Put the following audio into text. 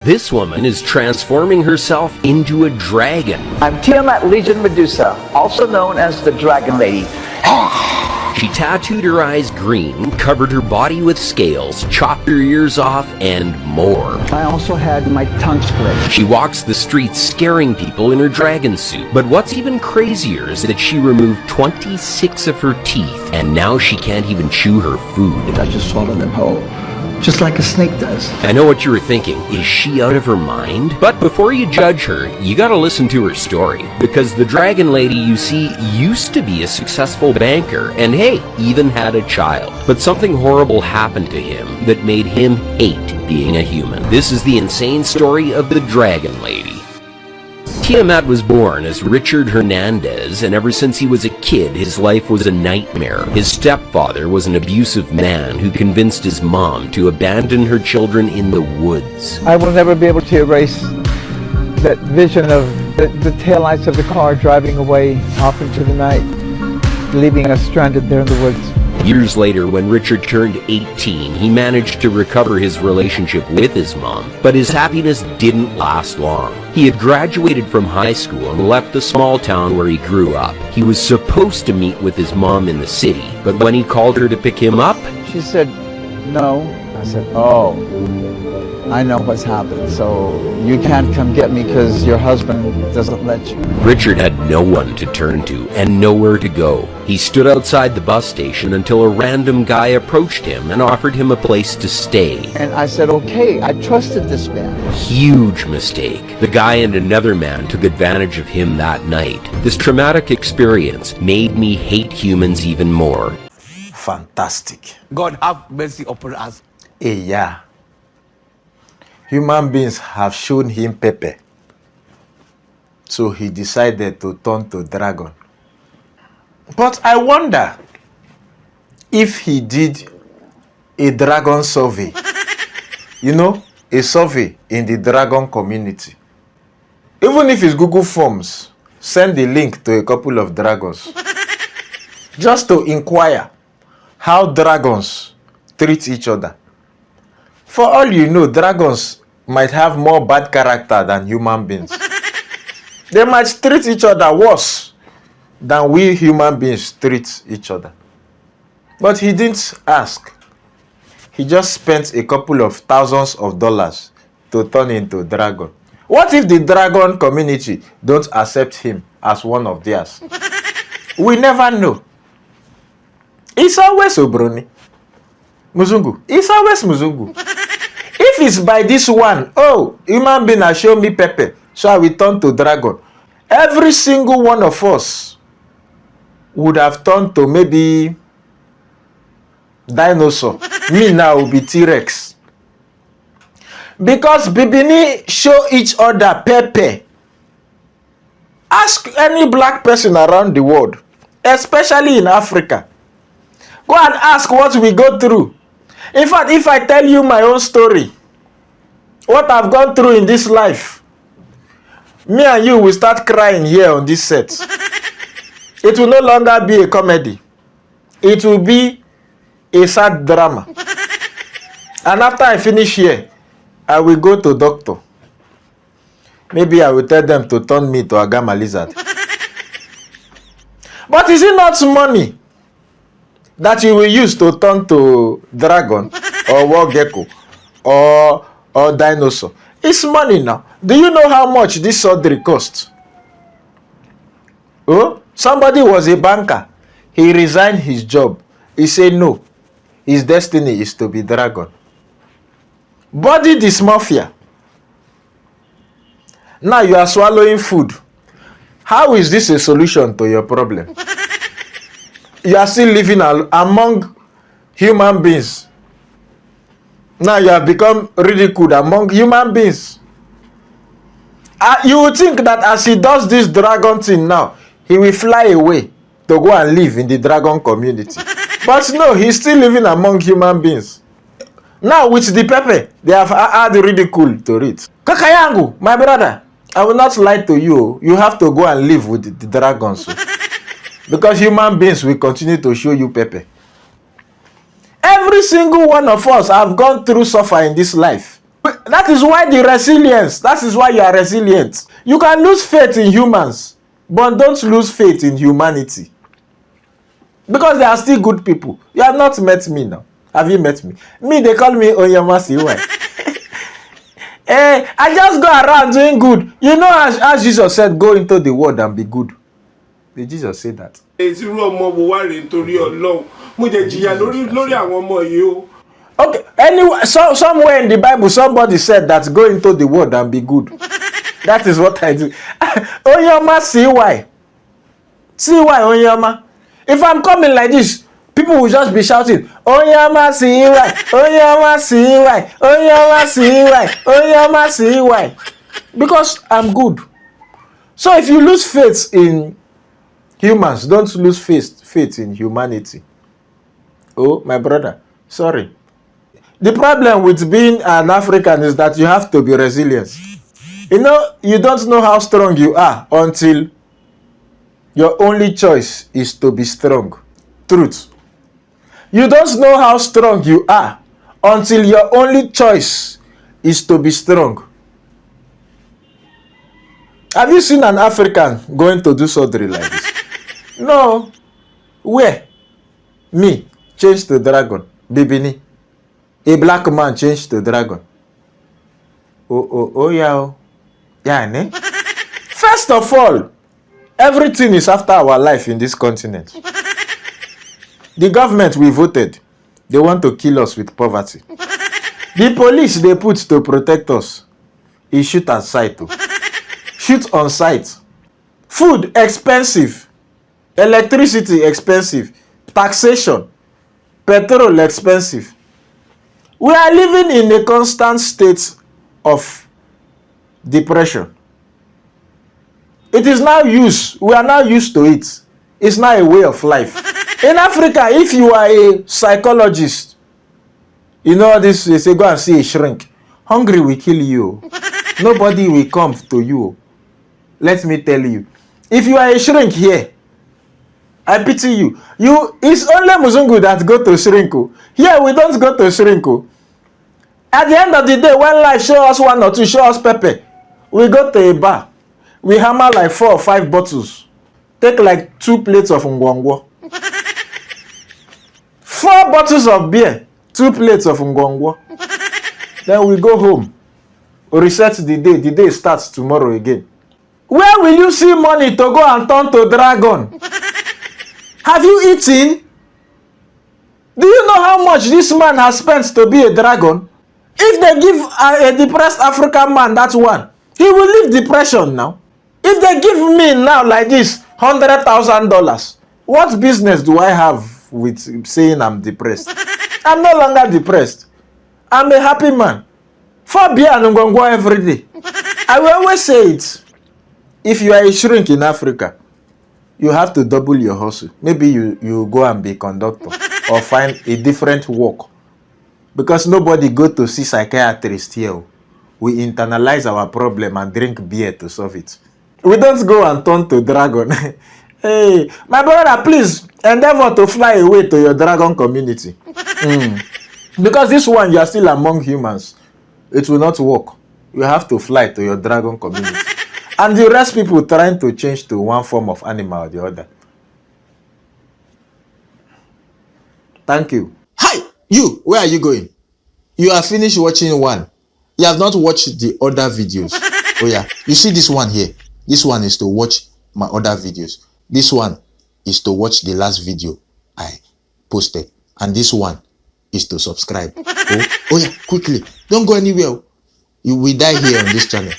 This woman is transforming herself into a dragon. I'm Tiamat Legion Medusa, also known as the Dragon Lady. She tattooed her eyes green, covered her body with scales, chopped her ears off, and more. I also had my tongue split. She walks the streets scaring people in her dragon suit. But what's even crazier is that she removed 26 of her teeth, and now she can't even chew her food. I just swallowed them whole, just like a snake does. I know what you were thinking. Is she out of her mind? But before you judge her, you gotta listen to her story. Because the Dragon Lady you see used to be a successful banker, and hey, even had a child. But something horrible happened to him that made him hate being a human. This is the insane story of the Dragon Lady. Tiamat was born as Richard Hernandez, and ever since he was a kid, his life was a nightmare. His stepfather was an abusive man who convinced his mom to abandon her children in the woods. I will never be able to erase that vision of the taillights of the car driving away off into the night, leaving us stranded there in the woods. Years later, when Richard turned 18, he managed to recover his relationship with his mom, but his happiness didn't last long. He had graduated from high school and left the small town where he grew up. He was supposed to meet with his mom in the city, but when he called her to pick him up, She said, no. I said, oh, I know what's happened. So you can't come get me because your husband doesn't let you. Richard had no one to turn to and nowhere to go. He stood outside the bus station until a random guy approached him and offered him a place to stay. And I said, okay, I trusted this man. Huge mistake. The guy and another man took advantage of him that night. This traumatic experience made me hate humans even more. Fantastic. God have mercy upon us. Yeah. Human beings have shown him pepper. So he decided to turn to dragon. But I wonder if he did a dragon survey. You know, a survey in the dragon community. Even if it's Google Forms, send a link to a couple of dragons. Just to inquire how dragons treat each other. For all you know, dragons might have more bad character than human beings. They might treat each other worse than we human beings treat each other. But he didn't ask. He just spent a couple of thousands of dollars to turn into a dragon. What if the dragon community don't accept him as one of theirs? We never know. It's always Obroni. Muzungu. It's always Muzungu. If it's by this one, oh, human being has shown me pepper, so I will turn to dragon. Every single one of us would have turned to maybe dinosaur. Me now will be T-Rex. Because Bibini show each other pepper. Ask any black person around the world, especially in Africa. Go and ask what we go through. In fact, if I tell you my own story, what I've gone through in this life, me and you will start crying here on this set. It will no longer be a comedy. It will be a sad drama. And after I finish here, I will go to doctor. Maybe I will tell them to turn me to a gamma lizard. But is it not money that you will use to turn to dragon or war gecko or dinosaur? It's money now. Do you know how much this surgery costs? Oh, somebody was a banker. He resigned his job. He said no. His destiny is to be dragon. Body dysmorphia. Now you are swallowing food. How is this a solution to your problem? You are still living among human beings. Now you have become ridiculed among human beings. You would think that as he does this dragon thing now, he will fly away to go and live in the dragon community. But no, he's still living among human beings. Now with the pepper, they have add ridicule to it. Kakayangu, my brother, I will not lie to you. You have to go and live with the dragons. Because human beings will continue to show you pepper. Every single one of us have gone through suffer in this life. That is why the resilience. That is why you are resilient. You can lose faith in humans, but don't lose faith in humanity. Because they are still good people. You have not met me now. Have you met me? Me, they call me Onyamasi. Why? I just go around doing good. You know, as Jesus said, go into the world and be good. Did Jesus say that? Okay, anyway, somewhere in the Bible, somebody said that go into the world and be good. That is what I do. Onyama, see why? See why, Onyama? If I'm coming like this, people will just be shouting, Onyama, see why? Onyama, see why? Onyama, see why? Onyama, see why? Because I'm good. So if you lose faith in humans, don't lose faith in humanity. Oh, my brother, sorry. The problem with being an African is that you have to be resilient. You know, you don't know how strong you are until your only choice is to be strong. Truth. You don't know how strong you are until your only choice is to be strong. Have you seen an African going to do surgery like this? No. Where? Me, change to dragon. Bibini. A black man changed to dragon. Oh, yeah. Yeah, ne? First of all, everything is after our life in this continent. The government we voted, they want to kill us with poverty. The police they put to protect us is shoot at sight. Shoot on sight. Food expensive. Electricity expensive. Taxation. Petrol expensive. We are living in a constant state of depression. It is now used. We are now used to it. It's now a way of life. In Africa, if you are a psychologist, you know this, they say go and see a shrink. Hungry will kill you. Nobody will come to you. Let me tell you. If you are a shrink here, I pity you. It's only Muzungu that go to Shrinko. Here we don't go to Shrinko. At the end of the day, when life show us one or two, show us pepper, we go to a bar. We hammer like 4 or 5 bottles. Take like 2 plates of ngwangwo. 4 bottles of beer, 2 plates of ngwangwo. Then we go home. Reset the day. The day starts tomorrow again. Where will you see money to go and turn to dragon? Have you eaten? Do you know how much this man has spent to be a dragon? If they give a depressed African man that one, he will leave depression now. If they give me now like this $100,000, what business do I have with saying I'm depressed? I'm no longer depressed. I'm a happy man. For beer and ngongwa every day. I will always say it. If you are a shrink in Africa, you have to double your hustle. Maybe you go and be conductor or find a different work. Because nobody go to see psychiatrist here. We internalize our problem and drink beer to solve it. We don't go and turn to dragon. Hey, my brother, please endeavor to fly away to your dragon community. Because this one, you are still among humans. It will not work. You have to fly to your dragon community. And the rest people trying to change to one form of animal or the other. Thank you. Hi, you, where are you going? You have finished watching one. You have not watched the other videos. Oh yeah, you see this one here. This one is to watch my other videos. This one is to watch the last video I posted. And this one is to subscribe. Oh yeah, quickly. Don't go anywhere. You will die here on this channel.